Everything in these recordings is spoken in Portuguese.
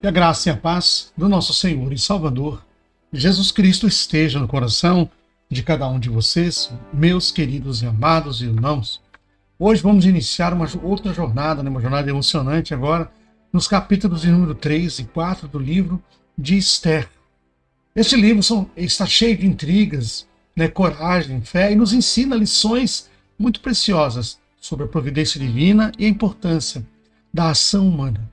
Que a graça e a paz do nosso Senhor e Salvador, Jesus Cristo, esteja no coração de cada um de vocês, meus queridos e amados irmãos. Hoje vamos iniciar uma outra jornada, uma jornada emocionante agora, nos capítulos de número 3 e 4 do livro de Esther. Este livro está cheio de intrigas, coragem, fé, e nos ensina lições muito preciosas sobre a providência divina e a importância da ação humana.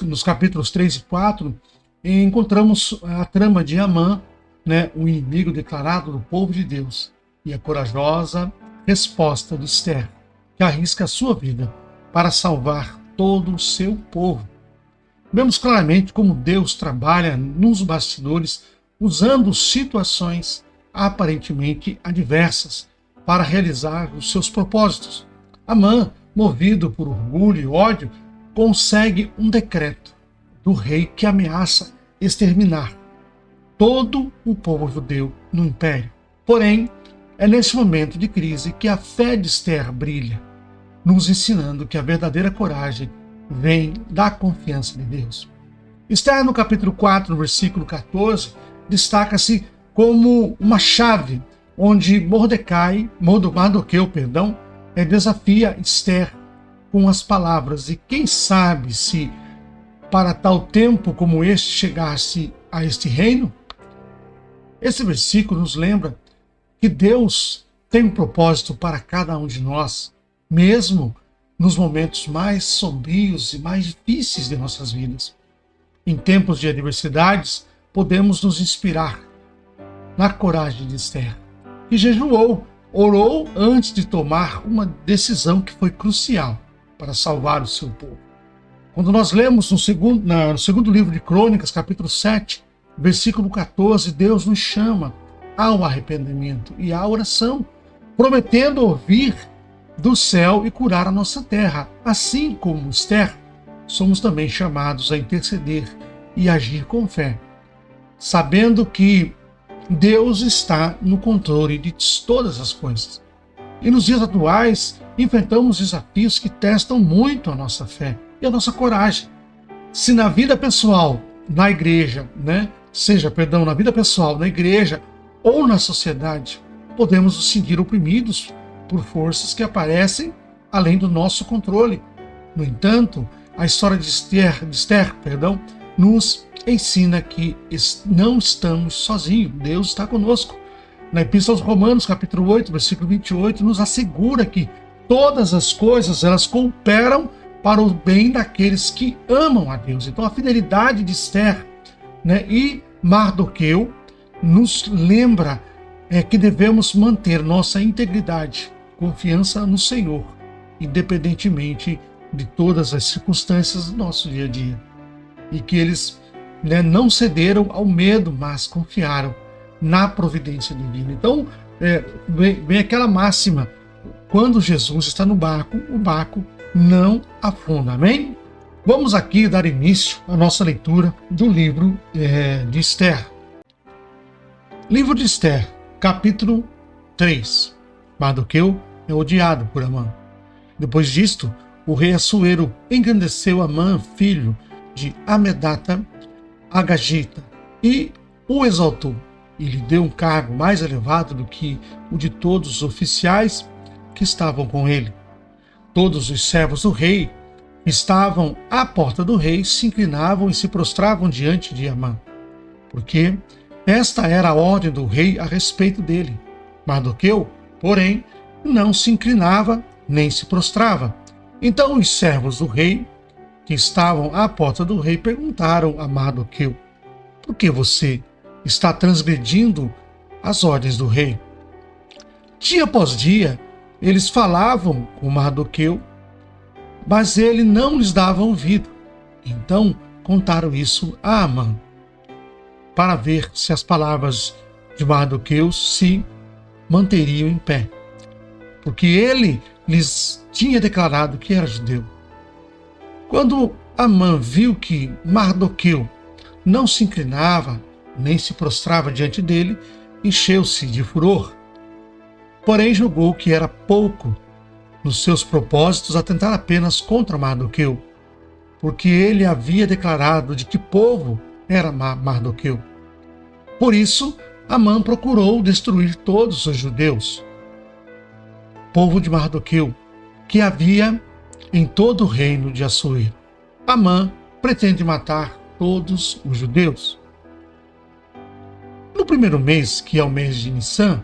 Nos capítulos 3 e 4, encontramos a trama de Amã, o inimigo declarado do povo de Deus, e a corajosa resposta de Esther, que arrisca a sua vida para salvar todo o seu povo. Vemos claramente como Deus trabalha nos bastidores, usando situações aparentemente adversas para realizar os seus propósitos. Amã, movido por orgulho e ódio, consegue um decreto do rei que ameaça exterminar todo o povo judeu no império. Porém, é nesse momento de crise que a fé de Esther brilha, nos ensinando que a verdadeira coragem vem da confiança de Deus. Esther, no capítulo 4, no versículo 14, destaca-se como uma chave onde Mardoqueu, desafia Esther com as palavras: e quem sabe se para tal tempo como este chegasse a este reino? Esse versículo nos lembra que Deus tem um propósito para cada um de nós, mesmo nos momentos mais sombrios e mais difíceis de nossas vidas. Em tempos de adversidades, podemos nos inspirar na coragem de Esther, que jejuou, orou antes de tomar uma decisão que foi crucial para salvar o seu povo. Quando nós lemos no segundo livro de Crônicas, capítulo 7, versículo 14, Deus nos chama ao arrependimento e à oração, prometendo ouvir do céu e curar a nossa terra. Assim como Esther, somos também chamados a interceder e agir com fé, sabendo que Deus está no controle de todas as coisas. E nos dias atuais, enfrentamos desafios que testam muito a nossa fé e a nossa coragem. Se na vida pessoal, na igreja, na vida pessoal, na igreja ou na sociedade, podemos nos sentir oprimidos por forças que aparecem além do nosso controle. No entanto, a história de Esther, nos ensina que não estamos sozinhos, Deus está conosco. Na Epístola aos Romanos, capítulo 8, versículo 28, nos assegura que todas as coisas elas cooperam para o bem daqueles que amam a Deus. Então a fidelidade de Esther e Mardoqueu nos lembra que devemos manter nossa integridade, confiança no Senhor, independentemente de todas as circunstâncias do nosso dia a dia. E que eles não cederam ao medo, mas confiaram na providência divina. Então, vem aquela máxima: quando Jesus está no barco, o barco não afunda. Amém? Vamos aqui dar início à nossa leitura do livro de Esther. Livro de Esther, capítulo 3. Mardoqueu é odiado por Amã. Depois disto, o rei Assuero engrandeceu Amã, filho de Amedata, Agagita, e o exaltou, e lhe deu um cargo mais elevado do que o de todos os oficiais que estavam com ele. Todos os servos do rei que estavam à porta do rei se inclinavam e se prostravam diante de Amã, porque esta era a ordem do rei a respeito dele. Mardoqueu, porém, não se inclinava nem se prostrava. Então os servos do rei que estavam à porta do rei perguntaram a Mardoqueu: por que você está transgredindo as ordens do rei? Dia após dia, eles falavam com Mardoqueu, mas ele não lhes dava ouvido. Então contaram isso a Amã, para ver se as palavras de Mardoqueu se manteriam em pé, porque ele lhes tinha declarado que era judeu. Quando Amã viu que Mardoqueu não se inclinava nem se prostrava diante dele, encheu-se de furor. Porém julgou que era pouco nos seus propósitos atentar apenas contra Mardoqueu, porque ele havia declarado de que povo era Mardoqueu. Por isso, Amã procurou destruir todos os judeus, povo de Mardoqueu, que havia em todo o reino de Assuero. Amã pretende matar todos os judeus. No primeiro mês, que é o mês de Nissan,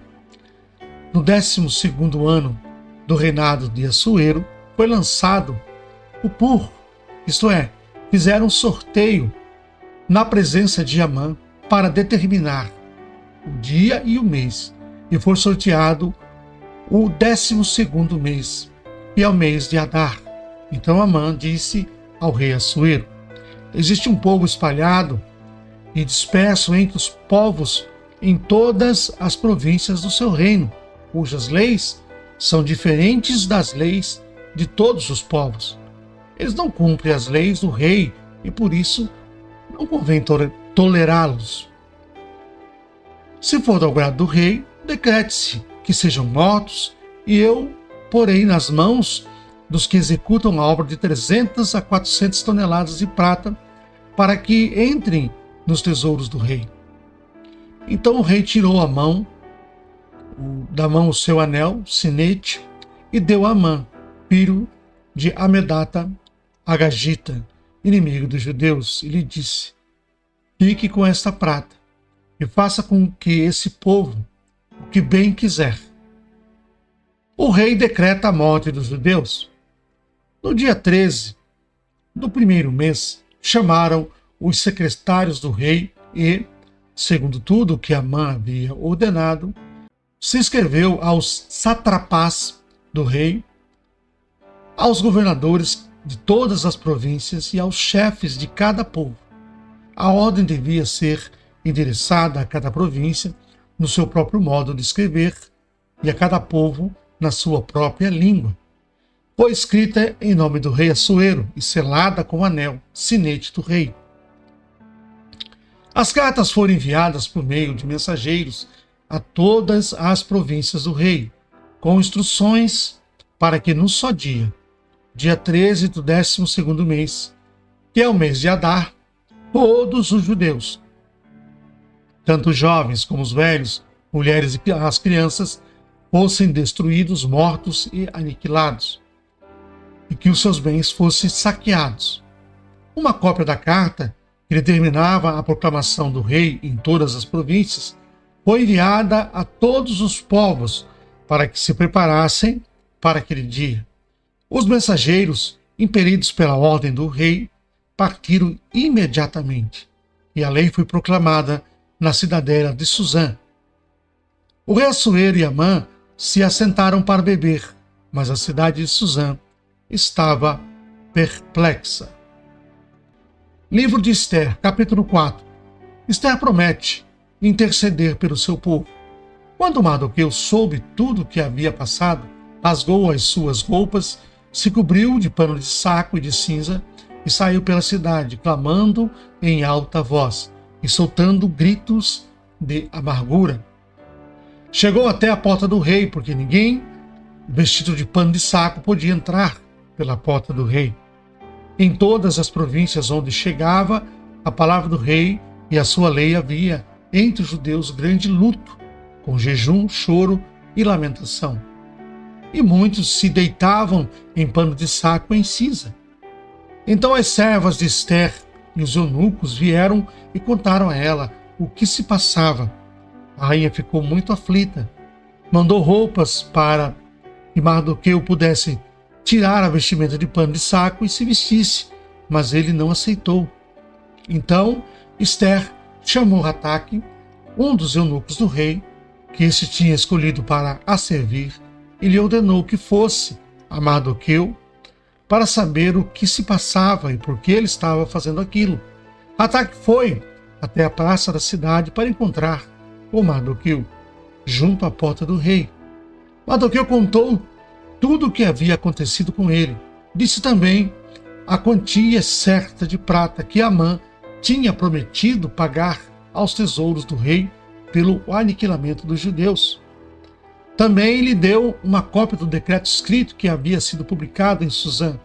no 12º ano do reinado de Assuero, foi lançado o pur, isto é, fizeram um sorteio na presença de Amã para determinar o dia e o mês, e foi sorteado o 12º mês, que é o mês de Adar. Então Amã disse ao rei Assuero: existe um povo espalhado e disperso entre os povos em todas as províncias do seu reino, cujas leis são diferentes das leis de todos os povos. Eles não cumprem as leis do rei e por isso não convém tolerá-los. Se for do agrado do rei, decrete-se que sejam mortos, e eu porei nas mãos dos que executam a obra de 300 a 400 toneladas de prata, para que entrem nos tesouros do rei. Então o rei tirou da mão o seu anel, sinete, e deu a Amã, filho de Amedata Agagita, inimigo dos judeus, e lhe disse: fique com esta prata e faça com que esse povo o que bem quiser. O rei decreta a morte dos judeus. No dia 13 do primeiro mês, chamaram os secretários do rei e, segundo tudo o que Amã havia ordenado, se escreveu aos sátrapas do rei, aos governadores de todas as províncias e aos chefes de cada povo. A ordem devia ser endereçada a cada província no seu próprio modo de escrever e a cada povo na sua própria língua. Foi escrita em nome do rei Assuero e selada com o anel, sinete do rei. As cartas foram enviadas por meio de mensageiros a todas as províncias do rei, com instruções para que no só dia 13 do 12º mês, que é o mês de Adar, todos os judeus, tanto os jovens como os velhos, mulheres e as crianças, fossem destruídos, mortos e aniquilados, e que os seus bens fossem saqueados. Uma cópia da carta, que determinava a proclamação do rei em todas as províncias, foi enviada a todos os povos para que se preparassem para aquele dia. Os mensageiros, impelidos pela ordem do rei, partiram imediatamente, e a lei foi proclamada na cidadela de Suzã. O rei Assuero e Amã se assentaram para beber, mas a cidade de Suzã estava perplexa. Livro de Ester, capítulo 4. Ester promete interceder pelo seu povo. Quando Mardoqueu soube tudo o que havia passado, rasgou as suas roupas, se cobriu de pano de saco e de cinza e saiu pela cidade, clamando em alta voz e soltando gritos de amargura. Chegou até a porta do rei, porque ninguém vestido de pano de saco podia entrar pela porta do rei. Em todas as províncias onde chegava a palavra do rei e a sua lei, havia entre os judeus grande luto, com jejum, choro e lamentação. E muitos se deitavam em pano de saco em cinza. Então as servas de Ester e os eunucos vieram e contaram a ela o que se passava. A rainha ficou muito aflita. Mandou roupas para que Mardoqueu pudesse tirar a vestimenta de pano de saco e se vestisse, mas ele não aceitou. Então Ester chamou Ataque, um dos eunucos do rei, que este tinha escolhido para a servir, e lhe ordenou que fosse a Mardoqueu para saber o que se passava e por que ele estava fazendo aquilo. Ataque foi até a praça da cidade para encontrar com Mardoqueu, junto à porta do rei. Mardoqueu contou tudo o que havia acontecido com ele. Disse também a quantia certa de prata que Amã tinha prometido pagar aos tesouros do rei pelo aniquilamento dos judeus. Também lhe deu uma cópia do decreto escrito que havia sido publicado em Suzã,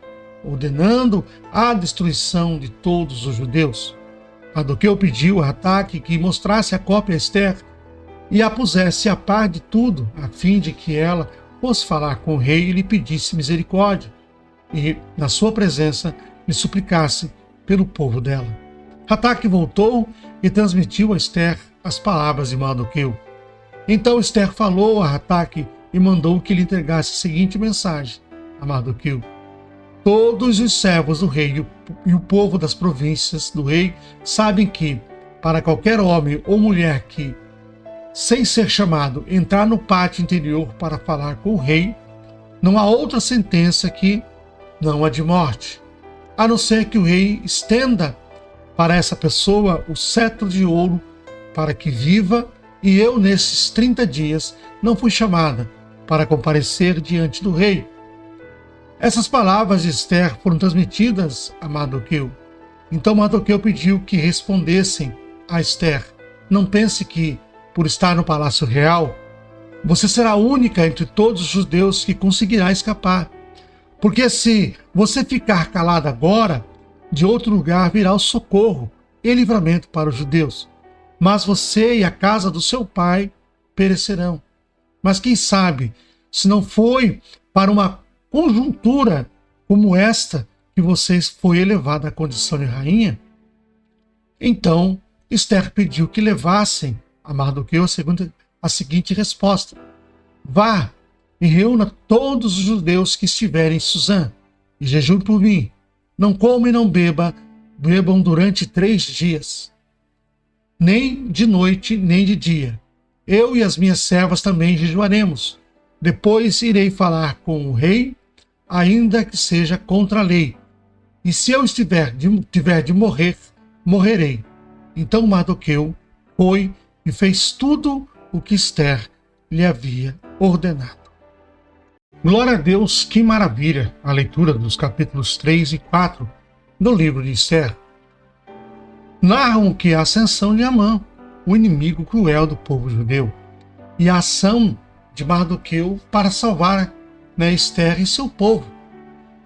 ordenando a destruição de todos os judeus. Mardoqueu pediu a Ataque que mostrasse a cópia a Esther e a pusesse a par de tudo, a fim de que ela fosse falar com o rei e lhe pedisse misericórdia, e, na sua presença, lhe suplicasse pelo povo dela. Ataque voltou e transmitiu a Esther as palavras de Mardoqueu. Então Esther falou a Ataque e mandou que lhe entregasse a seguinte mensagem a Mardoqueu: todos os servos do rei e o povo das províncias do rei sabem que, para qualquer homem ou mulher que, sem ser chamado, entrar no pátio interior para falar com o rei, não há outra sentença que não a de morte, a não ser que o rei estenda para essa pessoa o cetro de ouro para que viva, e eu, nesses 30 dias, não fui chamada para comparecer diante do rei. Essas palavras de Esther foram transmitidas a Mardoqueu. Então Mardoqueu pediu que respondessem a Esther: não pense que, por estar no palácio real, você será a única entre todos os judeus que conseguirá escapar. Porque se você ficar calada agora, de outro lugar virá o socorro e livramento para os judeus. Mas você e a casa do seu pai perecerão. Mas quem sabe, se não foi para uma conjuntura como esta que você foi elevada à condição de rainha? Então Esther pediu que levassem a Mardoqueu a seguinte resposta: vá e reúna todos os judeus que estiverem em Suzã, e jejum por mim. Não comam e não bebam durante 3 dias, nem de noite nem de dia. Eu e as minhas servas também jejuaremos. Depois irei falar com o rei, ainda que seja contra a lei. E se eu tiver de morrer, morrerei. Então Mardoqueu foi e fez tudo o que Esther lhe havia ordenado. Glória a Deus, que maravilha a leitura dos capítulos 3 e 4 do livro de Esther. Narram que a ascensão de Amã, o inimigo cruel do povo judeu, e a ação de Mardoqueu para salvar Esther e seu povo.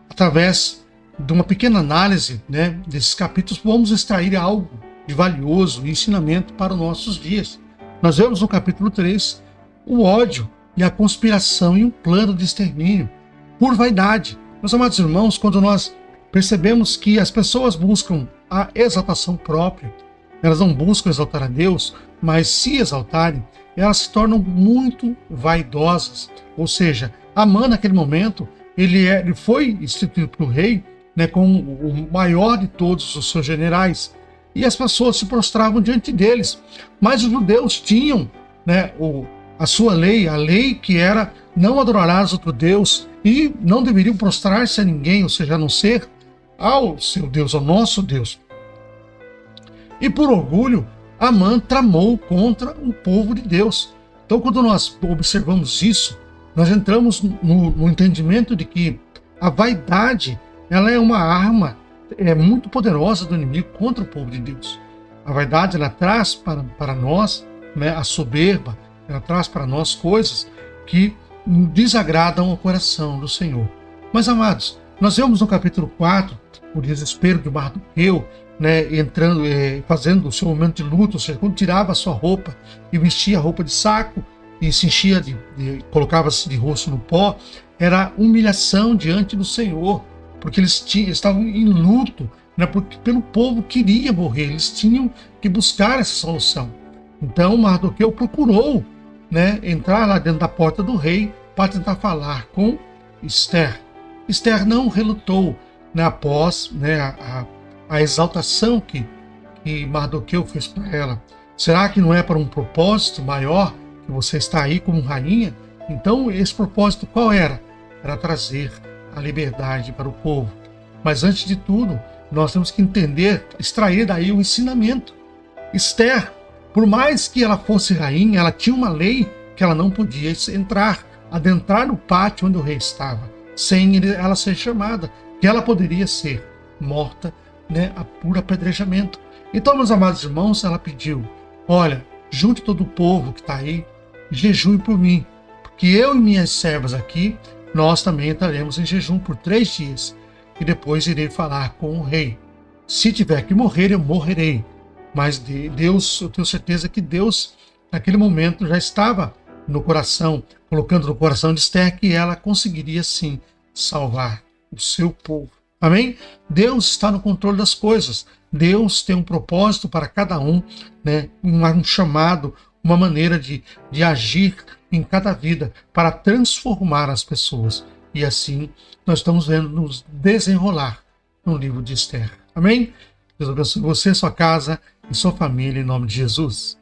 Através de uma pequena análise desses capítulos, vamos extrair algo de valioso e ensinamento para os nossos dias. Nós vemos no capítulo 3 o ódio e a conspiração e um plano de extermínio por vaidade. Meus amados irmãos, quando nós percebemos que as pessoas buscam a exaltação própria, elas não buscam exaltar a Deus, mas se exaltarem, elas se tornam muito vaidosas. Ou seja, Amã, naquele momento, ele foi instituído pelo rei como o maior de todos os seus generais, e as pessoas se prostravam diante deles. Mas os judeus tinham a sua lei, a lei que era: não adorarás outro Deus, e não deveriam prostrar-se a ninguém, ou seja, a não ser ao seu Deus, ao nosso Deus. E por orgulho, Amã tramou contra o povo de Deus. Então, quando nós observamos isso, nós entramos no entendimento de que a vaidade, ela é uma arma muito poderosa do inimigo contra o povo de Deus. A vaidade, ela traz para nós a soberba, ela traz para nós coisas que desagradam o coração do Senhor. Mas, amados, nós vemos no capítulo 4 o desespero de Mardoqueu, entrando, fazendo o seu momento de luto, ou seja, quando tirava a sua roupa e vestia a roupa de saco e se enchia colocava-se de rosto no pó, era humilhação diante do Senhor, porque eles estavam em luto, porque pelo povo queria morrer, eles tinham que buscar essa solução. Então Mardoqueu procurou entrar lá dentro da porta do rei para tentar falar com Esther. Esther não relutou após a exaltação que Mardoqueu fez para ela. Será que não é para um propósito maior que você está aí como rainha? Então esse propósito qual era? Era trazer a liberdade para o povo. Mas antes de tudo, nós temos que entender, extrair daí o ensinamento. Esther, por mais que ela fosse rainha, ela tinha uma lei que ela não podia adentrar no pátio onde o rei estava, sem ela ser chamada, que ela poderia ser morta por apedrejamento. Então, meus amados irmãos, ela pediu: olha, junte todo o povo que está aí, jejue por mim, porque eu e minhas servas aqui, nós também entraremos em jejum por 3 dias. e depois irei falar com o rei. Se tiver que morrer, eu morrerei. Mas Deus, eu tenho certeza que Deus, naquele momento, já estava no coração, colocando no coração de Esther que ela conseguiria sim salvar o seu povo. Amém? Deus está no controle das coisas. Deus tem um propósito para cada um, né? Um chamado, uma maneira de agir em cada vida para transformar as pessoas. E assim nós estamos vendo nos desenrolar no livro de Esther. Amém? Deus abençoe você, sua casa e sua família, em nome de Jesus.